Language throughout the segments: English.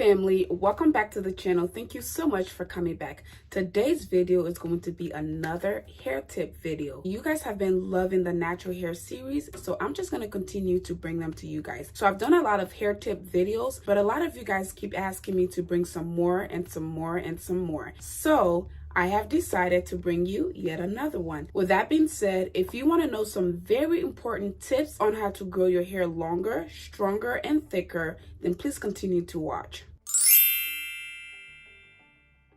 family, welcome back to the channel. Thank you so much for coming back. Today's video is going to be another hair tip video. You guys have been loving the natural hair series, so I'm just going to continue to bring them to you guys. So I've done a lot of hair tip videos, but a lot of you guys keep asking me to bring some more and some more and some more. So I have decided to bring you yet another one. With that being said, if you want to know some very important tips on how to grow your hair longer, stronger, and thicker, then please continue to watch.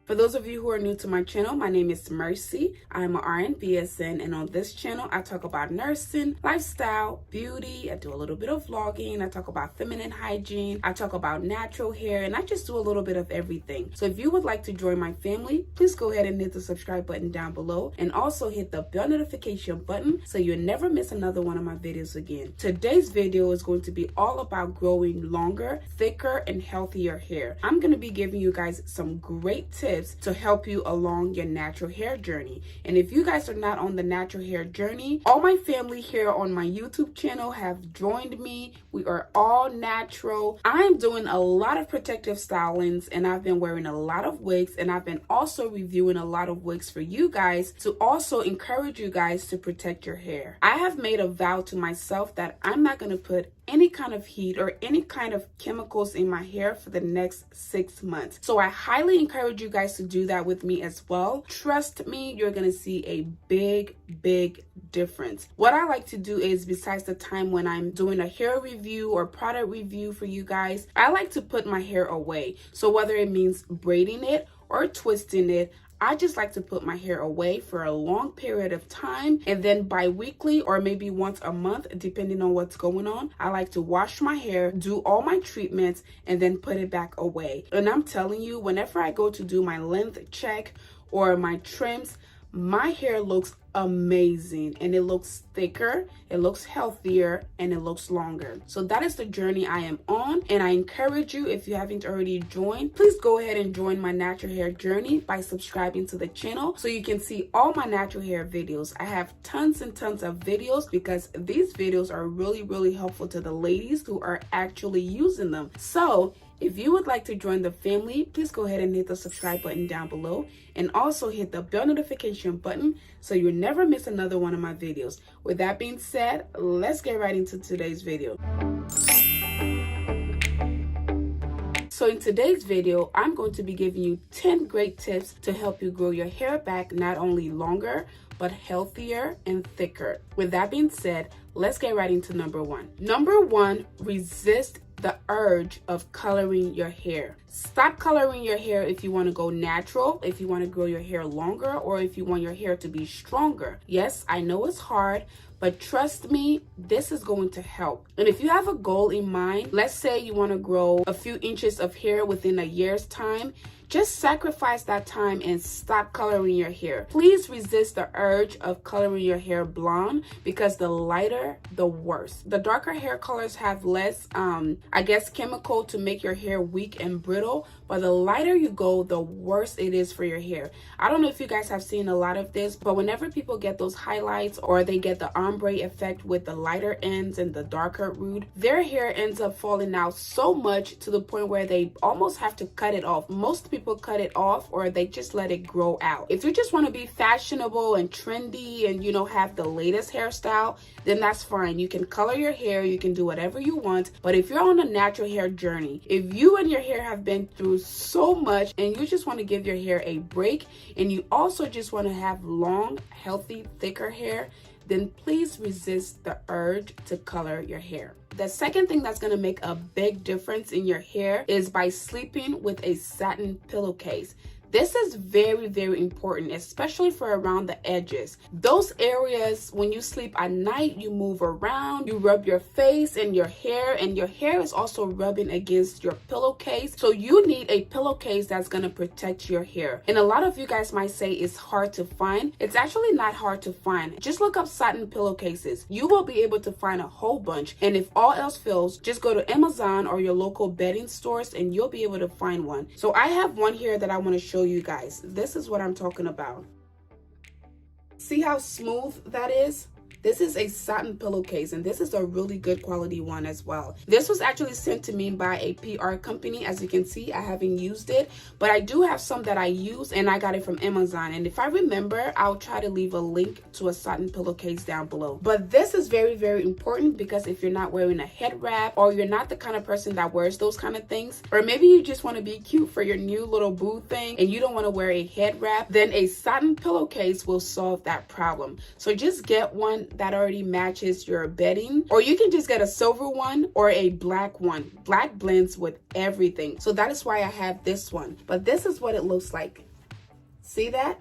For those of you who are new to my channel, my name is Mercy. I'm an RN BSN, and on this channel, I talk about nursing, lifestyle, beauty. I do a little bit of vlogging. I talk about feminine hygiene. I talk about natural hair, and I just do a little bit of everything. So if you would like to join my family, please go ahead and hit the subscribe button down below, and also hit the bell notification button so you'll never miss another one of my videos again. Today's video is going to be all about growing longer, thicker, and healthier hair. I'm going to be giving you guys some great tips to help you along your natural hair journey. And if you guys are not on the natural hair journey, all my family here on my YouTube channel have joined me. We are all natural. I'm doing a lot of protective stylings, and I've been wearing a lot of wigs, and I've been also reviewing a lot of wigs for you guys to also encourage you guys to protect your hair. I have made a vow to myself that I'm not going to put any kind of heat or any kind of chemicals in my hair for the next 6 months. So I highly encourage you guys to do that with me as well. Trust me, you're gonna see a big difference. What I like to do is, besides the time when I'm doing a hair review or product review for you guys, I like to put my hair away. So whether it means braiding it or twisting it, I just like to put my hair away for a long period of time, and then bi-weekly or maybe once a month, depending on what's going on, I like to wash my hair, do all my treatments, and then put it back away. And I'm telling you, whenever I go to do my length check or my trims, my hair looks amazing, and it looks thicker, it looks healthier, and it looks longer. So that is the journey I am on, and I encourage you, if you haven't already joined, please go ahead and join my natural hair journey by subscribing to the channel so you can see all my natural hair videos. I have tons and tons of videos because these videos are really helpful to the ladies who are actually using them. So if you would like to join the family, please go ahead and hit the subscribe button down below, and also hit the bell notification button so you'll never miss another one of my videos. With that being said, let's get right into today's video. So in today's video, I'm going to be giving you 10 great tips to help you grow your hair back not only longer, but healthier and thicker. With that being said, let's get right into number one. Number one, resist the urge of coloring your hair. Stop coloring your hair if you want to go natural, if you want to grow your hair longer, or if you want your hair to be stronger. Yes, I know it's hard, but trust me, this is going to help. And if you have a goal in mind, let's say you want to grow a few inches of hair within a year's time, just sacrifice that time and stop coloring your hair. Please resist the urge of coloring your hair blonde, because the lighter, the worse. The darker hair colors have less, chemical to make your hair weak and brittle, but the lighter you go, the worse it is for your hair. I don't know if you guys have seen a lot of this, but whenever people get those highlights or they get the ombre effect with the lighter ends and the darker root, their hair ends up falling out so much to the point where they almost have to cut it off. Most people cut it off, or they just let it grow out. If you just want to be fashionable and trendy and, you know, have the latest hairstyle, then that's fine. You can color your hair, you can do whatever you want. But if you're on a natural hair journey, if you and your hair have been through so much and you just want to give your hair a break, and you also just want to have long, healthy, thicker hair, then please resist the urge to color your hair. The second thing that's going to make a big difference in your hair is by sleeping with a satin pillowcase. This is very important, especially for around the edges. Those areas, when you sleep at night, you move around, you rub your face and your hair is also rubbing against your pillowcase. So you need a pillowcase that's gonna protect your hair. And a lot of you guys might say it's hard to find. It's actually not hard to find. Just look up satin pillowcases. You will be able to find a whole bunch. And if all else fails, just go to Amazon or your local bedding stores and you'll be able to find one. So I have one here that I want to show you guys. This is what I'm talking about. See how smooth that is? This is a satin pillowcase, and this is a really good quality one as well. This was actually sent to me by a PR company. As you can see, I haven't used it, but I do have some that I use, and I got it from Amazon. And if I remember, I'll try to leave a link to a satin pillowcase down below. But this is very, very important, because if you're not wearing a head wrap, or you're not the kind of person that wears those kind of things, or maybe you just want to be cute for your new little boo thing and you don't want to wear a head wrap, then a satin pillowcase will solve that problem. So just get one that already matches your bedding, or you can just get a silver one or a black one. Black blends with everything. So that is why I have this one. But this is what it looks like. See that?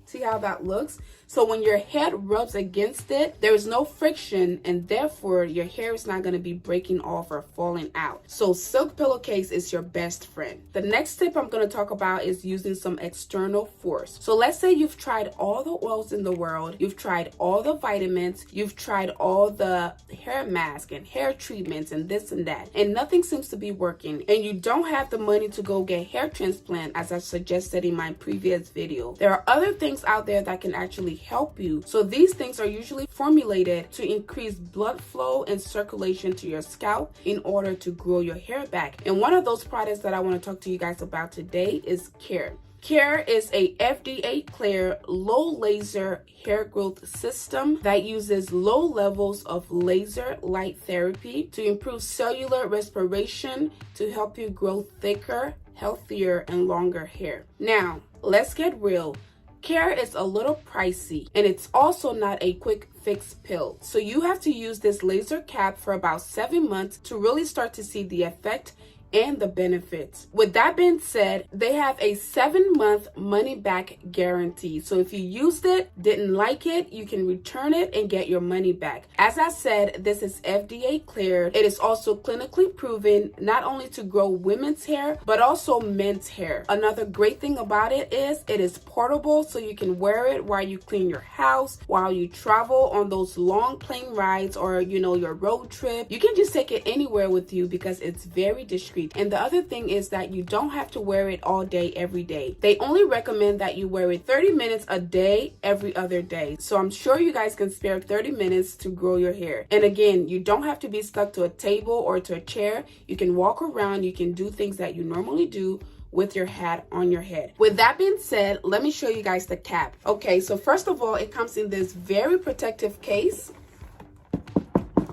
See how that looks? So when your head rubs against it, there is no friction, and therefore your hair is not going to be breaking off or falling out. So silk pillowcase is your best friend. The next tip I'm going to talk about is using some external force. So let's say you've tried all the oils in the world, you've tried all the vitamins, you've tried all the hair mask and hair treatments and this and that, and nothing seems to be working, and you don't have the money to go get hair transplant as I suggested in my previous video. There are other things out there that can actually help you. So these things are usually formulated to increase blood flow and circulation to your scalp in order to grow your hair back. And one of those products that I want to talk to you guys about today is Kiierr. Kiierr is a FDA cleared low laser hair growth system that uses low levels of laser light therapy to improve cellular respiration to help you grow thicker, healthier, and longer hair. Now, let's get real. Kiierr is a little pricey, and it's also not a quick fix pill. So you have to use this laser cap for about 7 months to really start to see the effect and the benefits. With that being said, they have a 7-month money back guarantee. So if you used it, didn't like it, you can return it and get your money back. As I said, this is FDA cleared. It is also clinically proven not only to grow women's hair, but also men's hair. Another great thing about it is portable, so you can wear it while you clean your house, while you travel on those long plane rides, or your road trip. You can just take it anywhere with you because it's very discreet. And the other thing is that you don't have to wear it all day, every day. They only recommend that you wear it 30 minutes a day, every other day. So I'm sure you guys can spare 30 minutes to grow your hair. And again, you don't have to be stuck to a table or to a chair. You can walk around, you can do things that you normally do with your hat on your head. With that being said, let me show you guys the cap. Okay, so first of all, it comes in this very protective case.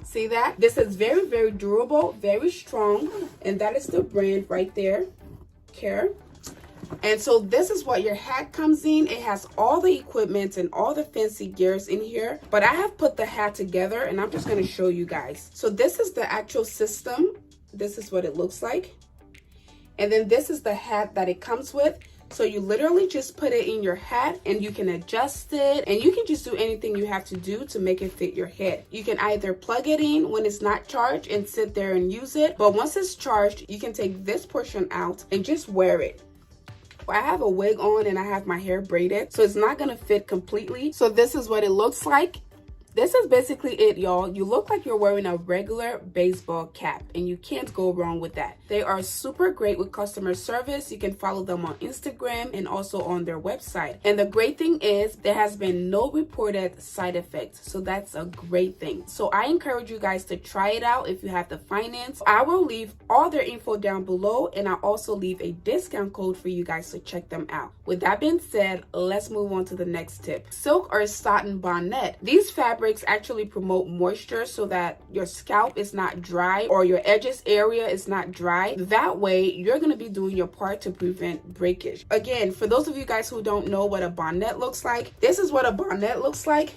See that? This is very, very durable, very strong, and that is the brand right there, Kiierr. And so this is what your hat comes in. It has all the equipment and all the fancy gears in here, but I have put the hat together and I'm just going to show you guys. So this is the actual system. This is what it looks like. And then this is the hat that it comes with. So you literally just put it in your hat and you can adjust it, and you can just do anything you have to do to make it fit your head. You can either plug it in when it's not charged and sit there and use it, but once it's charged, you can take this portion out and just wear it. I have a wig on and I have my hair braided, so it's not gonna fit completely. So this is what it looks like. This is basically it, y'all. You look like you're wearing a regular baseball cap, and you can't go wrong with that. They are super great with customer service. You can follow them on Instagram and also on their website. And the great thing is there has been no reported side effects, so that's a great thing. So I encourage you guys to try it out if you have the finance. I will leave all their info down below, and I'll also leave a discount code for you guys to check them out. With that being said, let's move on to the next tip. Silk or satin bonnet. These fabrics actually promote moisture so that your scalp is not dry or your edges area is not dry. That way you're going to be doing your part to prevent breakage. Again, for those of you guys who don't know what a bonnet looks like, this is what a bonnet looks like.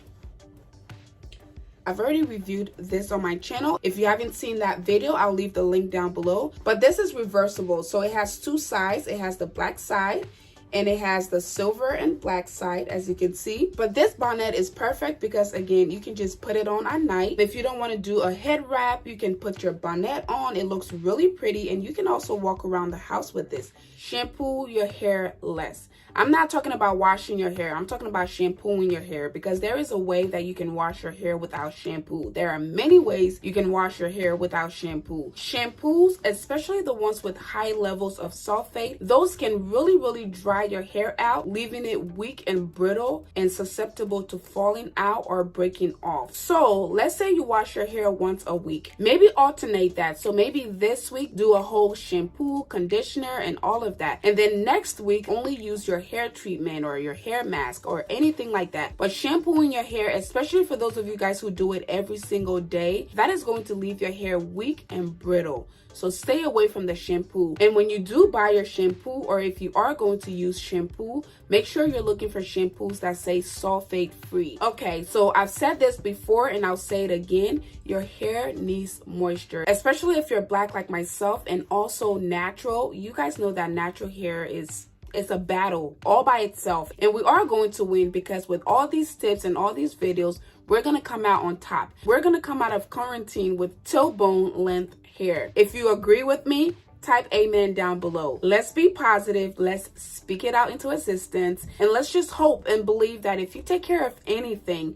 I've already reviewed this on my channel. If you haven't seen that video, I'll leave the link down below. But this is reversible, so it has two sides. It has the black side and it has the silver and black side, as you can see. But this bonnet is perfect because, again, you can just put it on at night. If you don't want to do a head wrap, you can put your bonnet on. It looks really pretty, and you can also walk around the house with this. Shampoo your hair less. I'm not talking about washing your hair. I'm talking about shampooing your hair, because there is a way that you can wash your hair without shampoo. There are many ways you can wash your hair without shampoo. Shampoos, especially the ones with high levels of sulfate, those can really dry dry your hair out, leaving it weak and brittle and susceptible to falling out or breaking off. So let's say you wash your hair once a week. Maybe alternate that. So maybe this week do a whole shampoo, conditioner, and all of that. And then next week only use your hair treatment or your hair mask or anything like that. But shampooing your hair, especially for those of you guys who do it every single day, that is going to leave your hair weak and brittle. So stay away from the shampoo. And when you do buy your shampoo, or if you are going to use shampoo, make sure you're looking for shampoos that say sulfate free. Okay, so I've said this before and I'll say it again. Your hair needs moisture, especially if you're black like myself and also natural. You guys know that natural hair it's a battle all by itself, and we are going to win, because with all these tips and all these videos, we're gonna come out on top. We're gonna come out of quarantine with tailbone length hair. If you agree with me, type amen down below. Let's be positive, let's speak it out into existence, and let's just hope and believe that if you take care of anything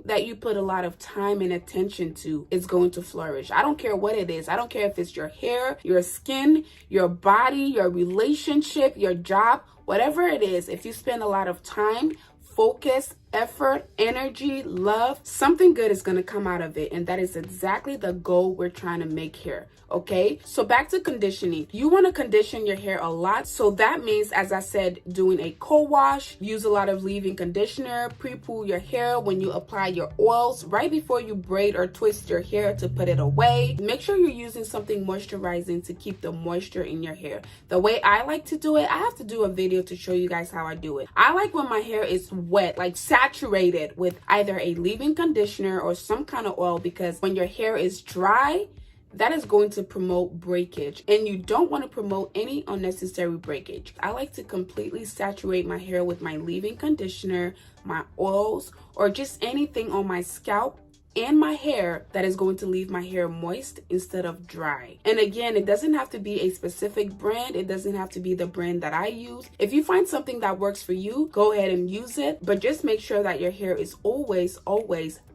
that you put a lot of time and attention to, is going to flourish. I don't care what it is. I don't care if it's your hair, your skin, your body, your relationship, your job, whatever it is. If you spend a lot of time, focus, effort, energy, love, something good is going to come out of it. And that is exactly the goal we're trying to make here. Okay, so back to conditioning. You want to condition your hair a lot. So that means, as I said, doing a co-wash, use a lot of leave-in conditioner, pre-poo your hair when you apply your oils, right before you braid or twist your hair to put it away. Make sure you're using something moisturizing to keep the moisture in your hair. The way I like to do it, I have to do a video to show you guys how I do it. I like when my hair is wet, like saturated with either a leave-in conditioner or some kind of oil, because when your hair is dry, that is going to promote breakage, and you don't want to promote any unnecessary breakage. I like to completely saturate my hair with my leave-in conditioner, my oils, or just anything on my scalp and my hair that is going to leave my hair moist instead of dry. And again, it doesn't have to be a specific brand. It doesn't have to be the brand that I use. If you find something that works for you, go ahead and use it, but just make sure that your hair is always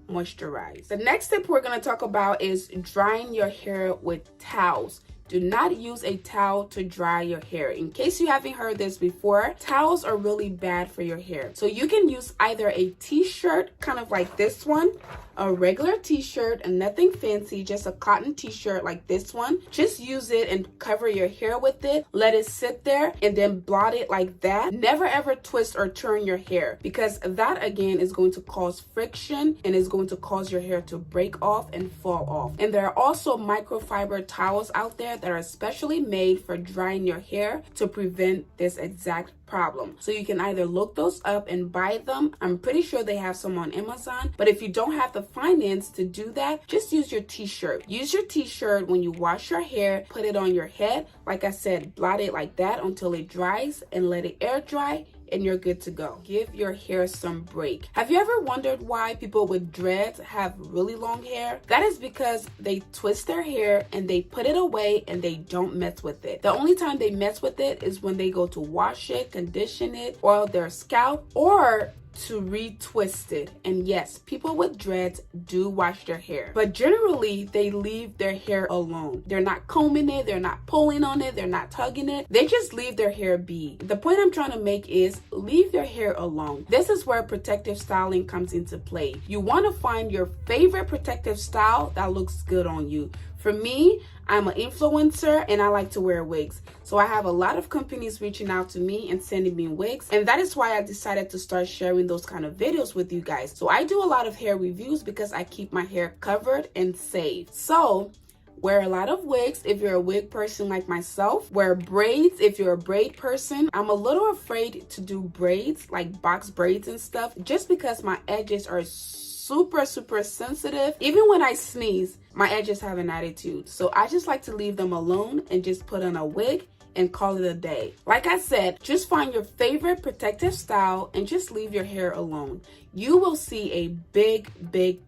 moisturized. The next tip we're going to talk about is drying your hair with towels. Do not use a towel to dry your hair. In case you haven't heard this before, towels are really bad for your hair. So you can use either a t-shirt, kind of like this one, a regular t-shirt, and nothing fancy, just a cotton t-shirt like this one. Just use it and cover your hair with it. Let it sit there and then blot it like that. Never ever twist or turn your hair, because that again is going to cause friction and is going to cause your hair to break off and fall off. And there are also microfiber towels out there that are specially made for drying your hair to prevent this exact problem. So you can either look those up and buy them. I'm pretty sure they have some on Amazon, but if you don't have the finance to do that, just use your t-shirt. Use your t-shirt when you wash your hair, put it on your head. Like I said, blot it like that until it dries and let it air dry, and you're good to go. Give your hair some break. Have you ever wondered why people with dreads have really long hair? That is because they twist their hair and they put it away and they don't mess with it. The only time they mess with it is when they go to wash it, condition it, oil their scalp, or to retwist it. And yes, people with dreads do wash their hair, but generally they leave their hair alone. They're not combing it, they're not pulling on it, they're not tugging it. They just leave their hair be. The point I'm trying to make is leave your hair alone. This is where protective styling comes into play. You want to find your favorite protective style that looks good on you. For me, I'm an influencer and I like to wear wigs. So I have a lot of companies reaching out to me and sending me wigs. And that is why I decided to start sharing those kind of videos with you guys. So I do a lot of hair reviews because I keep my hair covered and safe. So wear a lot of wigs if you're a wig person like myself. Wear braids if you're a braid person. I'm a little afraid to do braids, like box braids and stuff, just because my edges are super sensitive. Even when I sneeze, my edges have an attitude. So I just like to leave them alone and just put on a wig and call it a day. Like I said, just find your favorite protective style and just leave your hair alone. You will see a big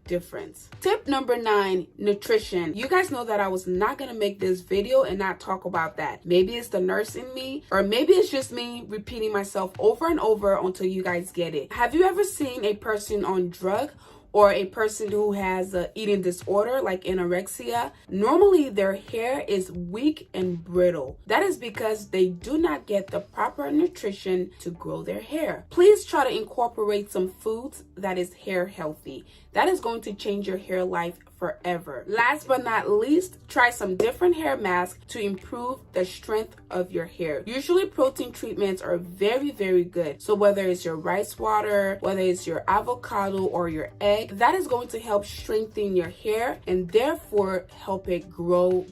difference. Tip number 9, nutrition. You guys know that I was not gonna make this video and not talk about that. Maybe it's the nurse in me, or maybe it's just me repeating myself over and over until you guys get it. Have you ever seen a person on drug or a person who has an eating disorder like anorexia, normally their hair is weak and brittle. That is because they do not get the proper nutrition to grow their hair. Please try to incorporate some foods that is hair healthy. That is going to change your hair life forever. Last but not least, try some different hair masks to improve the strength of your hair. Usually protein treatments are very, very good. So whether it's your rice water, whether it's your avocado or your egg, that is going to help strengthen your hair and therefore help it grow.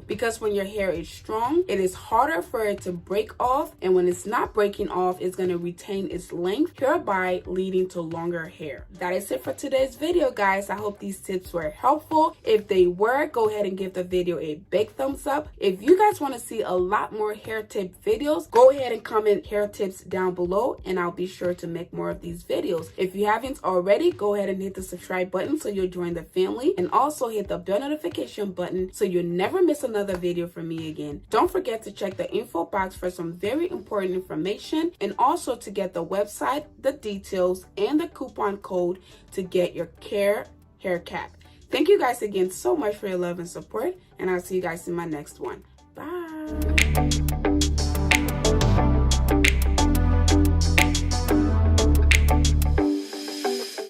Because when your hair is strong, it is harder for it to break off, and when it's not breaking off, it's going to retain its length, hereby leading to longer hair. That is it for today's video, guys. I hope these tips were helpful. If they were, go ahead and give the video a big thumbs up. If you guys want to see a lot more hair tip videos, go ahead and comment hair tips down below, and I'll be sure to make more of these videos. If you haven't already, go ahead and hit the subscribe button so you'll join the family, and also hit the bell notification button so you'll never miss another video from me again. Don't forget to check the info box for some very important information, and also to get the website, the details, and the coupon code to get your Kiierr hair cap. Thank you guys again so much for your love and support, and I'll see you guys in my next one. Bye.